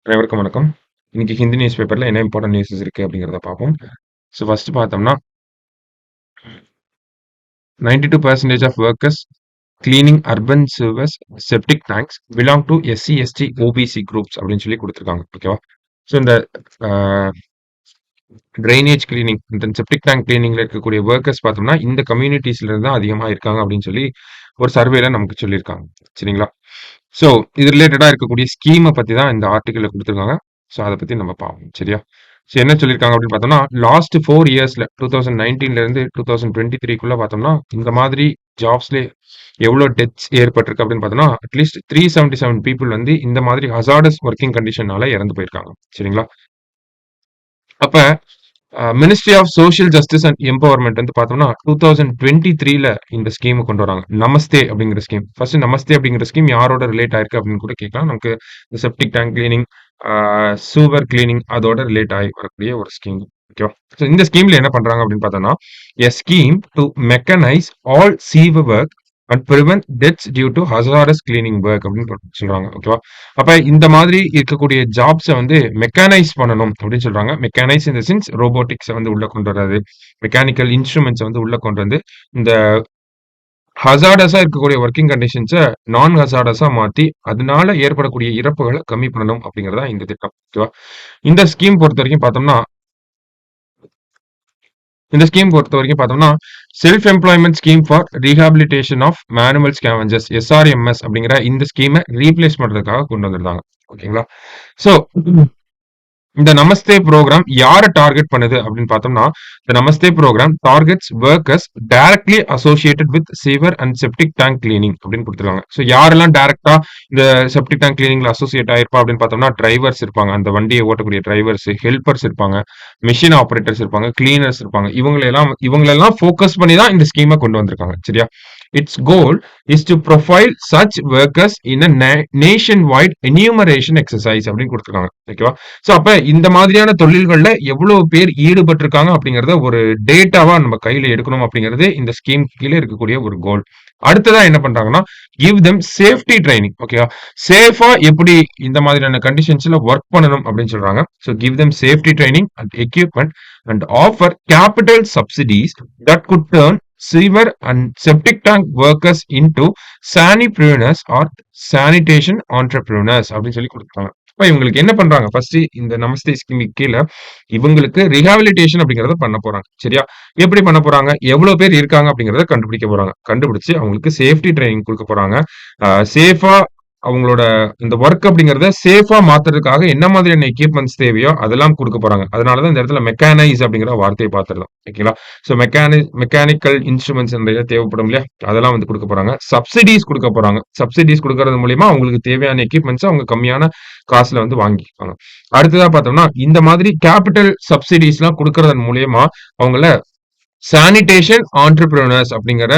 அனைவருக்கும் வணக்கம். இன்னைக்கு ஹிந்தி நியூஸ் பேப்பர்ல என்ன இம்பார்ட்டன்ட் நியூஸஸ் இருக்கு அப்படிங்கிறத பார்ப்போம். ஸோ ஃபர்ஸ்ட் பார்த்தோம்னா 92% of workers cleaning urban sewers septic tanks belong to SC ST OBC groups அப்படின்னு சொல்லி கொடுத்துருக்காங்க. ஓகேவா? ஸோ இந்த ட்ரைனேஜ் கிளீனிங் இந்த செப்டிக் டேங்க் கிளீனிங்ல இருக்கக்கூடிய ஒர்க்கர்ஸ் பார்த்தோம்னா இந்த கம்யூனிட்டிஸ்ல இருந்து தான் அதிகமாக இருக்காங்க அப்படின்னு சொல்லி ஒரு சர்வேல நமக்கு சொல்லியிருக்காங்க. சரிங்களா? ஸோ இது ரிலேட்டடா இருக்கக்கூடிய ஸ்கீமை பத்தி தான் இந்த ஆர்டிக்கல்ல கொடுத்துருக்காங்க. ஸோ அதை பத்தி நம்ம பார்ப்போம். சரியா? ஸோ என்ன சொல்லியிருக்காங்க அப்படின்னு பார்த்தோம்னா லாஸ்ட் 4 இயர்ஸ்ல 2019ல இருந்து 2023க்குள்ள பார்த்தோம்னா இந்த மாதிரி ஜாப்ஸ்ல எவ்வளோ டெத்ஸ் ஏற்பட்டிருக்கு அப்படின்னு பார்த்தோம்னா அட்லீஸ்ட் 377 பீப்புள் வந்து இந்த மாதிரி ஹசார்டஸ் ஒர்க்கிங் கண்டிஷனால இறந்து போயிருக்காங்க. சரிங்களா? அப்ப ministry of social justice and empowerment வந்து பார்த்தோம்னா 2023ல இந்த ஸ்கீம் கொண்டு வராங்க. நமஸ்தே அப்படிங்கிற ஸ்கீம். ஃபர்ஸ்ட் நமஸ்தே அப்படிங்கிற ஸ்கீம் யாரோட ரிலேட் ஆயிருக்கு அப்படின்னு கூட கேட்கலாம். நமக்கு இந்த செப்டிக் டேங்க் கிளீனிங், சூவர் கிளீனிங் அதோட ரிலேட் ஆகி வரக்கூடிய ஒரு ஸ்கீம். ஓகேவா? ஸோ இந்த ஸ்கீம்ல என்ன பண்றாங்க அப்படின்னு பார்த்தோம்னா a scheme to mechanise all sewer work and prevent deaths due to hazardous cleaning work அப்படின்னு சொல்றாங்க. ஓகேவா? அப்ப இந்த மாதிரி இருக்கக்கூடிய ஜாப்ஸை வந்து மெக்கானைஸ் பண்ணணும் அப்படின்னு சொல்றாங்க. மெக்கானைஸ் இந்த சென்ஸ் ரோபோட்டிக்ஸை வந்து உள்ள கொண்டு வர்றது, மெக்கானிக்கல் இன்ஸ்ட்ருமெண்ட்ஸ் வந்து உள்ள கொண்டு வந்து இந்த ஹசார்டஸா இருக்கக்கூடிய ஒர்க்கிங் கண்டிஷன்ஸை நான் ஹசார்டஸா மாத்தி அதனால ஏற்படக்கூடிய இறப்புகளை கம்மி பண்ணணும் அப்படிங்கறதா இந்த திட்டம். ஓகேவா? இந்த ஸ்கீம் பொறுத்த வரைக்கும் பார்த்தோம்னா self employment scheme for rehabilitation of manual scavengers SRMS அப்படிங்கிற இந்த ஸ்கீமை ரீப்ளேஸ் பண்றதுக்காக கொண்டு வந்திருந்தாங்க. ஓகேங்களா? சோ இந்த நமஸ்தே ப்ரோக்ராம் யாரை டார்கெட் பண்ணுது அப்படின்னு பார்த்தோம்னா இந்த Namaste program targets workers directly associated with sewer and septic tank cleaning அப்படின்னு கொடுத்துருக்காங்க. ஸோ யாரெல்லாம் டைரக்டா இந்த செப்டிக் டேங்க் கிளீனிங்ல அசோசியேட் ஆயிருப்பா அப்படின்னு பார்த்தோம்னா டிரைவர்ஸ் இருப்பாங்க, அந்த வண்டியை ஓட்டக்கூடிய டிரைவர்ஸ், ஹெல்பர்ஸ் இருப்பாங்க, மிஷின் ஆபரேட்டர்ஸ் இருப்பாங்க, கிளீனர்ஸ் இருப்பாங்க. இவங்களெல்லாம் ஃபோக்கஸ் பண்ணி தான் இந்த ஸ்கீமை கொண்டு வந்திருக்காங்க. சரியா? Its goal is to profile such workers in a nationwide enumeration exercise அப்படின்னு கொடுத்துருக்காங்க. ஓகேவா? சோ அப்ப இந்த மாதிரியான தொழில்கள்ல எவ்வளவு பேர் ஈடுபட்டிருக்காங்க அப்படிங்கறத ஒரு டேட்டாவா நம்ம கையில எடுக்கணும் அப்படிங்கிறது இந்த ஸ்கீம் கீழே இருக்கக்கூடிய ஒரு கோல். அடுத்ததா என்ன பண்றாங்கன்னா கிவ் தெம் சேஃப்டி ட்ரைனிங். ஓகேவா? சேஃபா எப்படி இந்த மாதிரியான கண்டிஷன்ஸ்ல ஒர்க் பண்ணணும் அப்படின்னு சொல்றாங்க. So give them safety training and equipment and offer capital subsidies that good turn sewer and septic tank workers into sanipreneurs or sanitation entrepreneurs அப்படின்னு சொல்லி கொடுத்தாங்க. இப்ப இவங்களுக்கு என்ன பண்றாங்க? ஃபர்ஸ்ட் இந்த நமஸ்தே ஸ்கீம் கீழே இவங்களுக்கு ரிஹாபிலிட்டேஷன் அப்படிங்கறத பண்ண போறாங்க. சரியா? எப்படி பண்ண போறாங்க? எவ்வளவு பேர் இருக்காங்க அப்படிங்கறத கண்டுபிடிக்க போறாங்க. கண்டுபிடிச்சு அவங்களுக்கு சேஃப்டி ட்ரைனிங் கொடுக்க போறாங்க. சேஃபா அவங்களோட இந்த ஒர்க் அப்படிங்கறத சேஃபா மாத்துறதுக்காக என்ன மாதிரியான எக்யூப்மெண்ட்ஸ் தேவையோ அதெல்லாம் கொடுக்க போறாங்க. அதனாலதான் இந்த இடத்துல மெக்கானைஸ் அப்படிங்கிற வார்த்தையை பார்த்துடலாம். ஓகேங்களா? ஸோ மெக்கானிக்கல் இன்ஸ்ட்ருமெண்ட்ஸ் நிறைய தேவைப்படும் இல்லையா? அதெல்லாம் வந்து கொடுக்க போறாங்க. சப்சிடிஸ் கொடுக்க போறாங்க. சப்சிடிஸ் கொடுக்கறது மூலியமா அவங்களுக்கு தேவையான எக்யூப்மெண்ட்ஸ் அவங்க கம்மியான காசுல வந்து வாங்கிப்பாங்க. அடுத்ததா பார்த்தோம்னா இந்த மாதிரி கேபிட்டல் சப்சிடிஸ் எல்லாம் கொடுக்கறதன் மூலியமா அவங்கள சானிடேஷன் ஆண்டர்பிரினர்ஸ் அப்படிங்கிற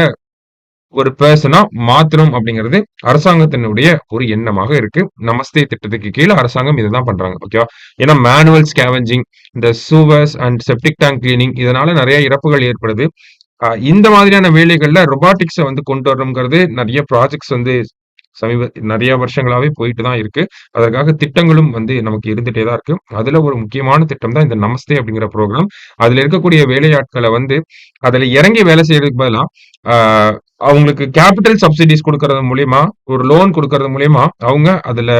ஒரு பர்சனா மாத்தணும் அப்படிங்கிறது அரசாங்கத்தினுடைய ஒரு எண்ணமாக இருக்கு. நமஸ்தே திட்டத்துக்கு கீழே அரசாங்கம் இதுதான் பண்றாங்க. ஓகேவா? ஏன்னா மேனுவல் ஸ்கேவெஞ்சிங், இந்த சூவர்ஸ் அண்ட் செப்டிக் டேங்க் கிளீனிங் இதனால நிறைய இறப்புகள் ஏற்படுது. இந்த மாதிரியான வேலைகள்ல ரொபாட்டிக்ஸை வந்து கொண்டு வரணுங்கிறது நிறைய ப்ராஜெக்ட்ஸ் வந்து நிறைய வருஷங்களாவே போயிட்டு தான் இருக்கு. அதற்காக திட்டங்களும் வந்து நமக்கு இருந்துட்டே தான் இருக்கு. அதுல ஒரு முக்கியமான திட்டம் தான் இந்த நமஸ்தே அப்படிங்கிற ப்ரோக்ராம். அதுல இருக்கக்கூடிய வேலையாட்களை வந்து அதுல இறங்கி வேலை செய்யறதுக்கு பதிலா அவங்களுக்கு கேபிட்டல் சப்சிடிஸ் கொடுக்கறது மூலியமா, ஒரு லோன் கொடுக்கறது மூலியமா அவங்க அதுல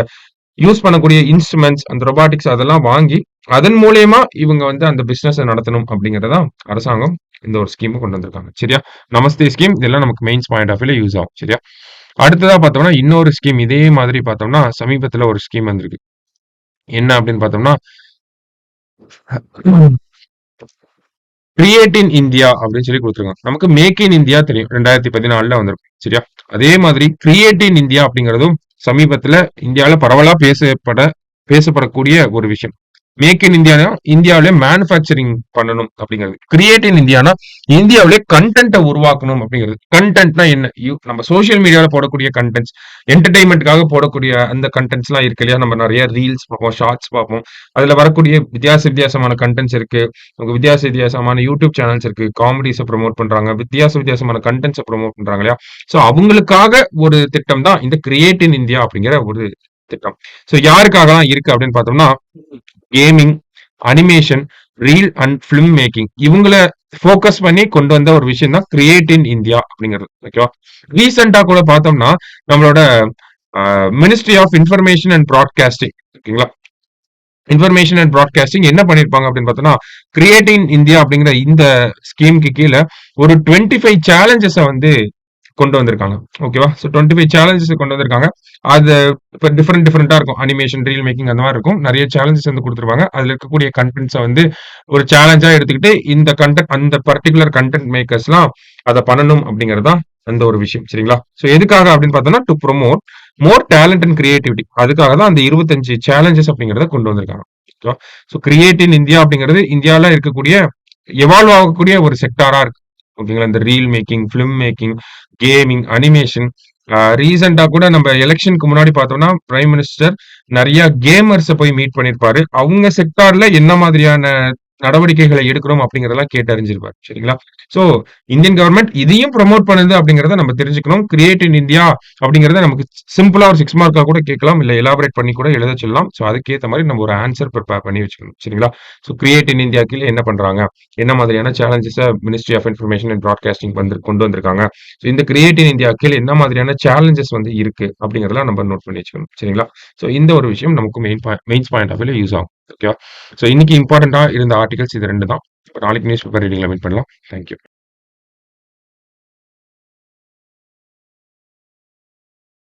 யூஸ் பண்ணக்கூடிய இன்ஸ்ட்ருமெண்ட்ஸ் அந்த ரொபாட்டிக்ஸ் அதெல்லாம் வாங்கி அதன் மூலியமா இவங்க வந்து அந்த பிசினஸ் நடத்தணும் அப்படிங்கறதா அரசாங்கம் இந்த ஒரு ஸ்கீம் கொண்டு வந்திருக்காங்க. சரியா? நமஸ்தே ஸ்கீம் இதெல்லாம் நமக்கு மெயின்ஸ் பாயிண்ட் ஆஃப் வியூல யூஸ் ஆகும். சரியா? அடுத்ததா பார்த்தோம்னா இன்னொரு ஸ்கீம் இதே மாதிரி பார்த்தோம்னா சமீபத்துல ஒரு ஸ்கீம் வந்திருக்கு. என்ன அப்படின்னு பார்த்தோம்னா கிரியேட் இன் இந்தியா அப்படின்னு சொல்லி கொடுத்துருக்காங்க. நமக்கு மேக் இன் இந்தியா தெரியும் 2014ல வந்திருக்கும். சரியா? அதே மாதிரி கிரியேட் இன் இந்தியா அப்படிங்கிறதும் சமீபத்துல இந்தியாவில பரவலா பேசப்படக்கூடிய ஒரு விஷயம். மேக் இன் இந்தியானா இந்தியாவிலே மேனுஃபேக்சரிங் பண்ணணும் அப்படிங்கிறது. கிரியேட் இன் இந்தியானா இந்தியாவிலே கண்டென்ட்டை உருவாக்கணும் அப்படிங்கிறது. கண்டென்ட்னா என்ன? நம்ம சோசியல் மீடியால போடக்கூடிய கண்டென்ட்ஸ், என்டர்டைன்மெண்ட்காக போடக்கூடிய அந்த கண்டென்ட்ஸ் எல்லாம் இருக்கு இல்லையா? நம்ம நிறைய ரீல்ஸ் பார்ப்போம், ஷார்ட்ஸ் பார்ப்போம். அதுல வரக்கூடிய வித்தியாசமான கண்டென்ட்ஸ் இருக்கு. வித்தியாசமான யூடியூப் சேனல்ஸ் இருக்கு. காமெடிஸை ப்ரொமோட் பண்றாங்க, வித்தியாசமான கண்டென்ட்ஸை ப்ரொமோட் பண்றாங்க இல்லையா? சோ அவங்களுக்காக ஒரு திட்டம் தான் இந்த கிரியேட் இன் இந்தியா அப்படிங்கிற ஒரு திட்டம். ஸோ யாருக்காகலாம் இருக்கு அப்படின்னு பார்த்தோம்னா, gaming, animation, reel and film making இவங்கள ஃபோக்கஸ் பண்ணி கொண்டு வந்த ஒரு விஷயம் தான் கிரியேட் இன் இந்தியா அப்படிங்கிறது. ஓகேவா? ரீசென்ட்டா கூட பார்த்தோம்னா, நம்மளோட ministry of information and broadcasting ஓகேங்களா? இன்ஃபர்மேஷன் அண்ட் பிராட்காஸ்டிங் என்ன பண்ணியிருப்பாங்க அப்படின்னு பார்த்தோம்னா, கிரியேட் இன் இந்தியா அப்படிங்கிற இந்த ஸ்கீம்க்கு கீழ ஒரு 25 சேலஞ்சஸ வந்து கொண்டு வந்திருக்காங்க. ஓகேவா? ஸோ 25 சேலஞ்சஸ் கொண்டு வந்திருக்காங்க. அது இப்ப டிஃபரெண்டா இருக்கும். அனிமேஷன், ரீல் மேக்கிங் அந்த மாரி இருக்கும். நெறைய சேலஞ்சஸ் வந்து குடுத்துருப்பாங்க. அதுல இருக்கக்கூடிய கன்டென்ட்ஸ வந்து ஒரு சேலஞ்சா எடுத்துக்கிட்டு, இந்த கன்டென்ட் அந்த பர்ட்டிகுலர் கன்டென்ட் மேக்கர்ஸ்லாம் அத பண்ணணும் அப்படிங்கிறது தான் அந்த ஒரு விஷயம். சரிங்களா? ஸோ எதுக்காக அப்படின்னு பார்த்தோம்னா, to promote more talent and creativity. அதுக்காக தான் அந்த 25 சேலஞ்சஸ் அப்படிங்கிறத கொண்டு வந்திருக்காங்க. ஓகேவா? ஸோ கிரியேட் இன் இந்தியா அப்படிங்கிறது இந்தியால இருக்கக்கூடிய எவால்வ் ஆகக்கூடிய ஒரு செக்டாரா இருக்கு. ஓகேங்களா? இந்த reel making, film making, gaming, animation ரீசெண்டா கூட நம்ம எலெக்ஷனுக்கு முன்னாடி பார்த்தோம்னா, பிரைம் மினிஸ்டர் நெறைய கேமர்ஸ போய் மீட் பண்ணியிருப்பாரு. அவங்க செக்டார்ல என்ன மாதிரியான நடவடிக்கைகளை எடுக்கணும் அப்படிங்கிறதெல்லாம் கேட்டு அறிஞ்சிருப்பாரு. சரிங்களா? ஸோ இந்தியன் கவர்ன்மெண்ட் இதையும் ப்ரமோட் பண்ணுது அப்படிங்கிறத நம்ம தெரிஞ்சுக்கணும். கிரியேட் இன் இந்தியா அப்படிங்கிறத நமக்கு சிம்பிளா ஒரு 6 மார்க்கா கூட கேட்கலாம். இல்ல எலாபரேட் பண்ணி கூட எழுத சொல்லலாம். ஸோ அதுக்கேத்த மாரி நம்ம ஒரு ஆன்சர் ப்ரிப்பேர் பண்ணி வச்சுக்கணும். சரிங்களா? ஸோ கிரியேட் இன் இந்தியா கீழ என்ன பண்றாங்க? என்ன மாதிரியான challenges ministry of information and broadcasting கொண்டு வந்திருக்காங்க? ஸோ இந்த கிரியேட் இன் இந்தியா கீழ என்ன மாதிரியான சேலஞ்சஸ் வந்து இருக்கு? அப்படிங்கிறதெல்லாம் நம்ம நோட் பண்ணி வச்சுக்கணும். சரிங்களா? ஸோ இந்த ஒரு விஷயம் நமக்கு மெயின்ஸ் பாயிண்ட் ஆஃப் வியூல யூஸ் ஆகும். ஓகேவா? ஸோ இன்னைக்கு இம்பார்ட்டன்ட்டா இருந்த ஆர்டிகல்ஸ் இது 2 தான். நாளைக்கு நியூஸ் பேப்பர் ரீடிங்ல மீட் பண்ணலாம். Thank you.